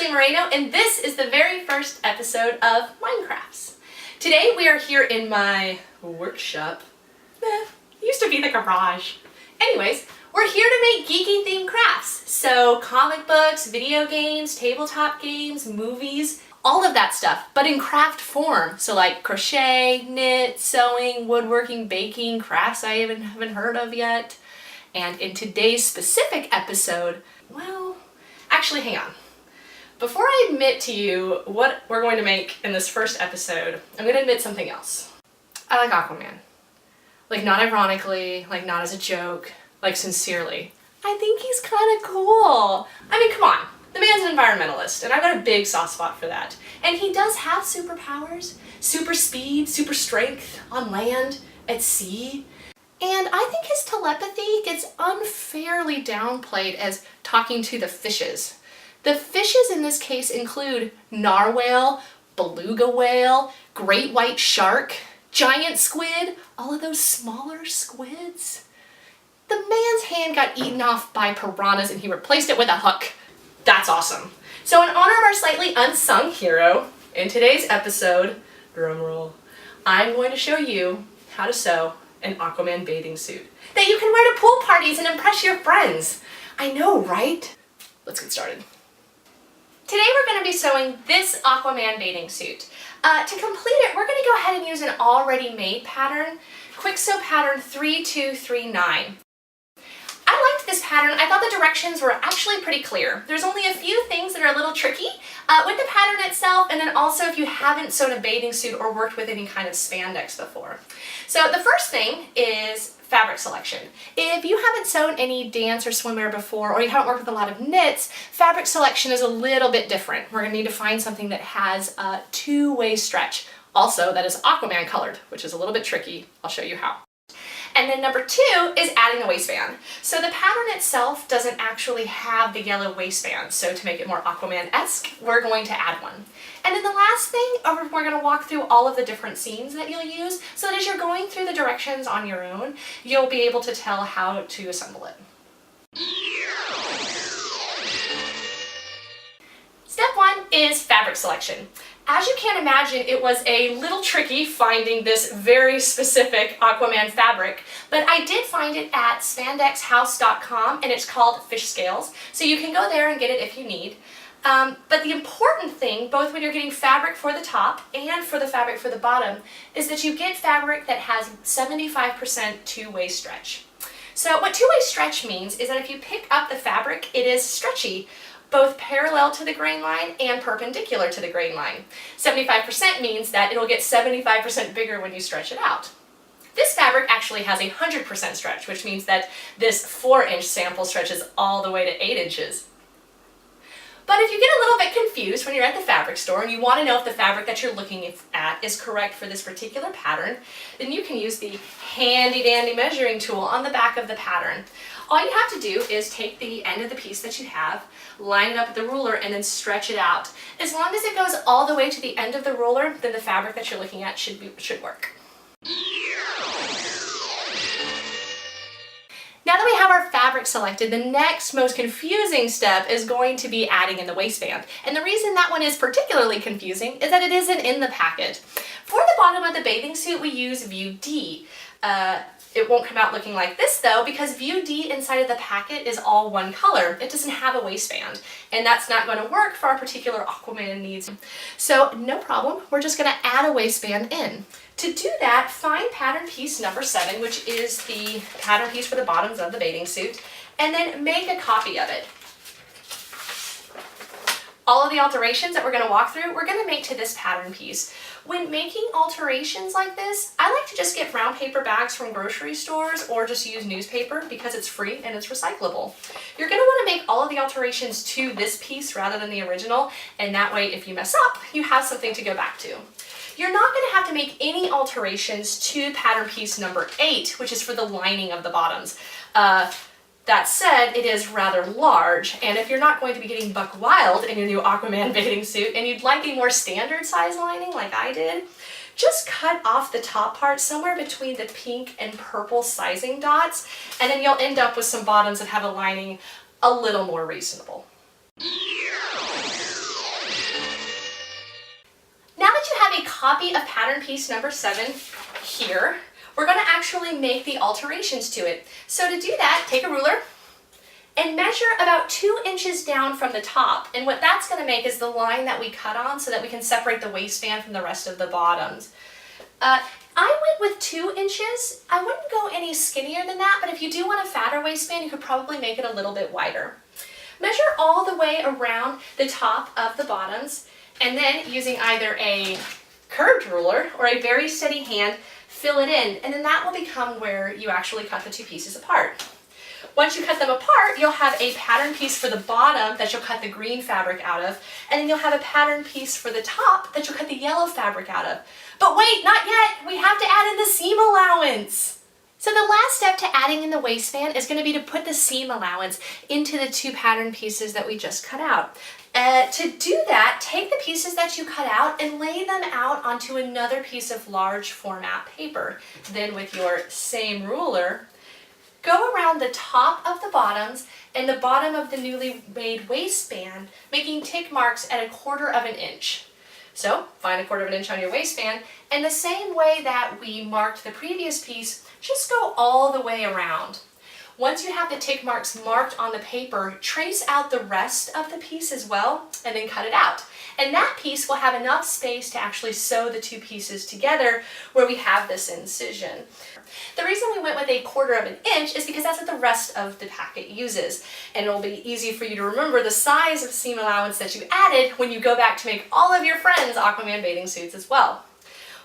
Ashley Moreno, and this is the very first episode of Minecrafts. Today we are here in my workshop. Used to be the garage. Anyways, we're here to make geeky themed crafts. So comic books, video games, tabletop games, movies, all of that stuff, but in craft form. So like crochet, knit, sewing, woodworking, baking, crafts I haven't heard of yet. And in today's specific episode, well, actually hang on. Before I admit to you what we're going to make in this first episode, I'm going to admit something else. I like Aquaman. Like, not ironically, like not as a joke, like sincerely. I think he's kind of cool. I mean, come on. The man's an environmentalist, and I've got a big soft spot for that. And he does have superpowers, super speed, super strength on land, at sea. And I think his telepathy gets unfairly downplayed as talking to the fishes. The fishes in this case include narwhal, beluga whale, great white shark, giant squid, all of those smaller squids. The man's hand got eaten off by piranhas and he replaced it with a hook. That's awesome. So in honor of our slightly unsung hero, in today's episode, drumroll, I'm going to show you how to sew an Aquaman bathing suit that you can wear to pool parties and impress your friends. I know, right? Let's get started. Today we're going to be sewing this Aquaman bathing suit. To complete it, we're going to go ahead and use an already made pattern, Quick Sew pattern 3239. I liked this pattern. I thought the directions were actually pretty clear. There's only a few things that are a little tricky with the pattern itself, and then also if you haven't sewn a bathing suit or worked with any kind of spandex before. So the first thing is fabric selection. If you haven't sewn any dance or swimwear before, or you haven't worked with a lot of knits, fabric selection is a little bit different. We're going to need to find something that has a two-way stretch. Also, that is Aquaman colored, which is a little bit tricky. I'll show you how. And then number two is adding the waistband. So the pattern itself doesn't actually have the yellow waistband, so to make it more Aquaman-esque, we're going to add one. And then the last thing, we're going to walk through all of the different seams that you'll use, so that as you're going through the directions on your own, you'll be able to tell how to assemble it. Step one is fabric selection. As you can imagine, it was a little tricky finding this very specific Aquaman fabric, but I did find it at spandexhouse.com, and it's called Fish Scales, so you can go there and get it if you need. But the important thing, both when you're getting fabric for the top and for the fabric for the bottom, is that you get fabric that has 75% two-way stretch. So what two-way stretch means is that if you pick up the fabric, it is stretchy, both parallel to the grain line and perpendicular to the grain line. 75% means that it'll get 75% bigger when you stretch it out. This fabric actually has 100% stretch, which means that this 4-inch sample stretches all the way to 8 inches. But if you get a little bit confused when you're at the fabric store and you want to know if the fabric that you're looking at is correct for this particular pattern, then you can use the handy-dandy measuring tool on the back of the pattern. All you have to do is take the end of the piece that you have, line it up with the ruler, and then stretch it out. As long as it goes all the way to the end of the ruler, then the fabric that you're looking at should work. Now that we have our fabric selected, the next most confusing step is going to be adding in the waistband. And the reason that one is particularly confusing is that it isn't in the packet. For the bottom of the bathing suit, we use View D. It won't come out looking like this though, because View D inside of the packet is all one color. It doesn't have a waistband, and that's not going to work for our particular Aquaman needs. So no problem, we're just going to add a waistband in. To do that, find pattern piece number 7, which is the pattern piece for the bottoms of the bathing suit, and then make a copy of it. All of the alterations that we're going to walk through, we're going to make to this pattern piece. When making alterations like this, I like to just get brown paper bags from grocery stores or just use newspaper because it's free and it's recyclable. You're going to want to make all of the alterations to this piece rather than the original, and that way if you mess up, you have something to go back to. You're not going to have to make any alterations to pattern piece number 8, which is for the lining of the bottoms. That said, it is rather large, and if you're not going to be getting buck wild in your new Aquaman bathing suit and you'd like a more standard size lining like I did, just cut off the top part somewhere between the pink and purple sizing dots, and then you'll end up with some bottoms that have a lining a little more reasonable. copy of pattern piece number 7 here. We're going to actually make the alterations to it. So to do that, take a ruler and measure about 2 inches down from the top. And what that's going to make is the line that we cut on so that we can separate the waistband from the rest of the bottoms. I went with 2 inches. I wouldn't go any skinnier than that, but if you do want a fatter waistband, you could probably make it a little bit wider. Measure all the way around the top of the bottoms, and then using either a curved ruler or a very steady hand, fill it in, and then that will become where you actually cut the 2 pieces apart. Once you cut them apart, you'll have a pattern piece for the bottom that you'll cut the green fabric out of, and then you'll have a pattern piece for the top that you'll cut the yellow fabric out of. But wait, not yet! We have to add in the seam allowance! So the last step to adding in the waistband is going to be to put the seam allowance into the 2 pattern pieces that we just cut out. To do that, take the pieces that you cut out and lay them out onto another piece of large format paper. Then with your same ruler, go around the top of the bottoms and the bottom of the newly made waistband, making tick marks at 1/4 inch. So find 1/4 inch on your waistband, and the same way that we marked the previous piece, just go all the way around. Once you have the tick marks marked on the paper, trace out the rest of the piece as well, and then cut it out. And that piece will have enough space to actually sew the 2 pieces together where we have this incision. The reason we went with 1/4 inch is because that's what the rest of the packet uses. And it'll be easy for you to remember the size of seam allowance that you added when you go back to make all of your friends' Aquaman bathing suits as well.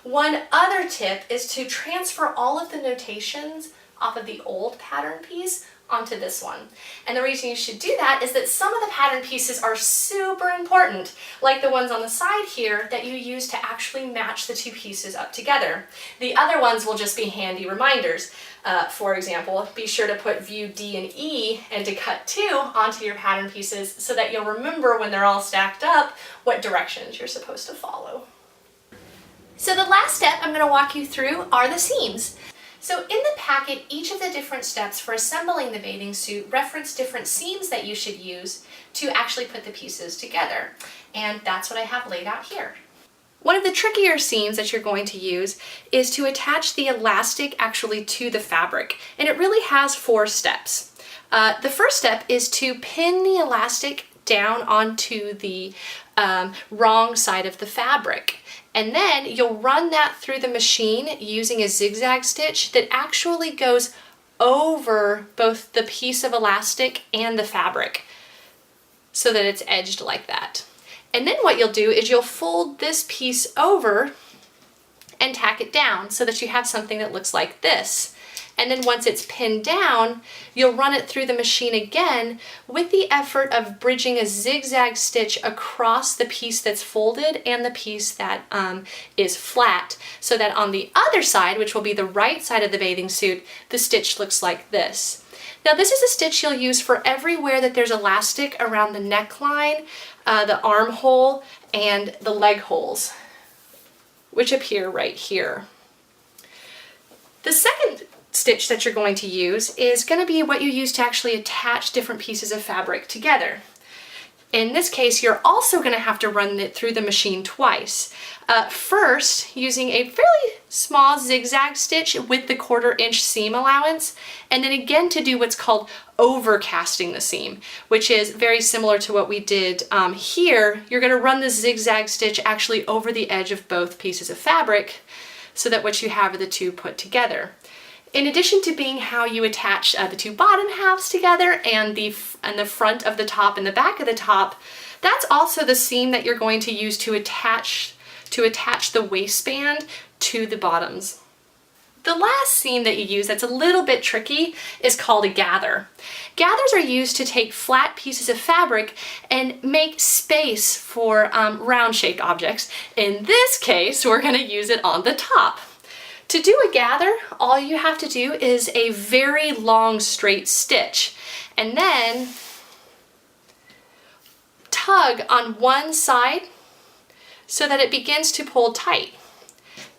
One other tip is to transfer all of the notations off of the old pattern piece onto this one. And the reason you should do that is that some of the pattern pieces are super important, like the ones on the side here that you use to actually match the 2 pieces up together. The other ones will just be handy reminders. For example, be sure to put view D and E and to cut 2 onto your pattern pieces so that you'll remember when they're all stacked up what directions you're supposed to follow. So the last step I'm going to walk you through are the seams. So in the packet, each of the different steps for assembling the bathing suit reference different seams that you should use to actually put the pieces together. And that's what I have laid out here. One of the trickier seams that you're going to use is to attach the elastic actually to the fabric. And it really has 4 steps. The first step is to pin the elastic down onto the wrong side of the fabric. And then you'll run that through the machine using a zigzag stitch that actually goes over both the piece of elastic and the fabric so that it's edged like that. And then what you'll do is you'll fold this piece over and tack it down so that you have something that looks like this. And then once it's pinned down, you'll run it through the machine again with the effort of bridging a zigzag stitch across the piece that's folded and the piece that is flat, so that on the other side, which will be the right side of the bathing suit, the stitch looks like this. Now this is a stitch you'll use for everywhere that there's elastic around the neckline, the armhole, and the leg holes, which appear right here. The second stitch that you're going to use is going to be what you use to actually attach different pieces of fabric together. In this case, you're also going to have to run it through the machine twice. First, using a fairly small zigzag stitch with the 1/4 inch seam allowance, and then again to do what's called overcasting the seam, which is very similar to what we did here. You're going to run the zigzag stitch actually over the edge of both pieces of fabric so that what you have are the 2 put together. In addition to being how you attach the 2 bottom halves together and the front of the top and the back of the top, that's also the seam that you're going to use to attach the waistband to the bottoms. The last seam that you use that's a little bit tricky is called a gather. Gathers are used to take flat pieces of fabric and make space for round-shaped objects. In this case, we're going to use it on the top. To do a gather, all you have to do is a very long straight stitch, and then tug on one side so that it begins to pull tight,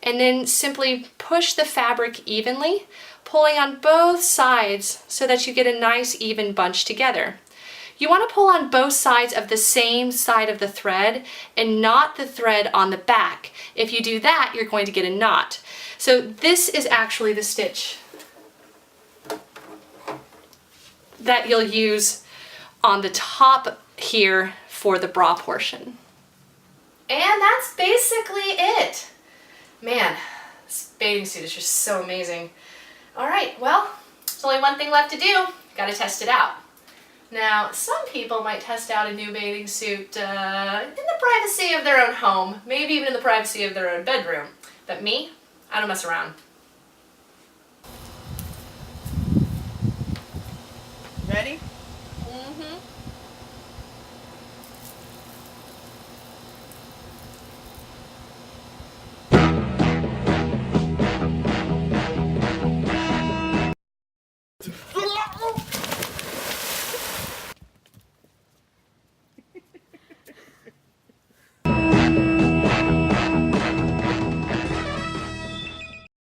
and then simply push the fabric evenly, pulling on both sides so that you get a nice even bunch together. You want to pull on both sides of the same side of the thread and not the thread on the back. If you do that, you're going to get a knot. So this is actually the stitch that you'll use on the top here for the bra portion. And that's basically it. Man, this bathing suit is just so amazing. All right, well, there's only one thing left to do. Gotta test it out. Now, some people might test out a new bathing suit in the privacy of their own home, maybe even in the privacy of their own bedroom. But me, I don't mess around.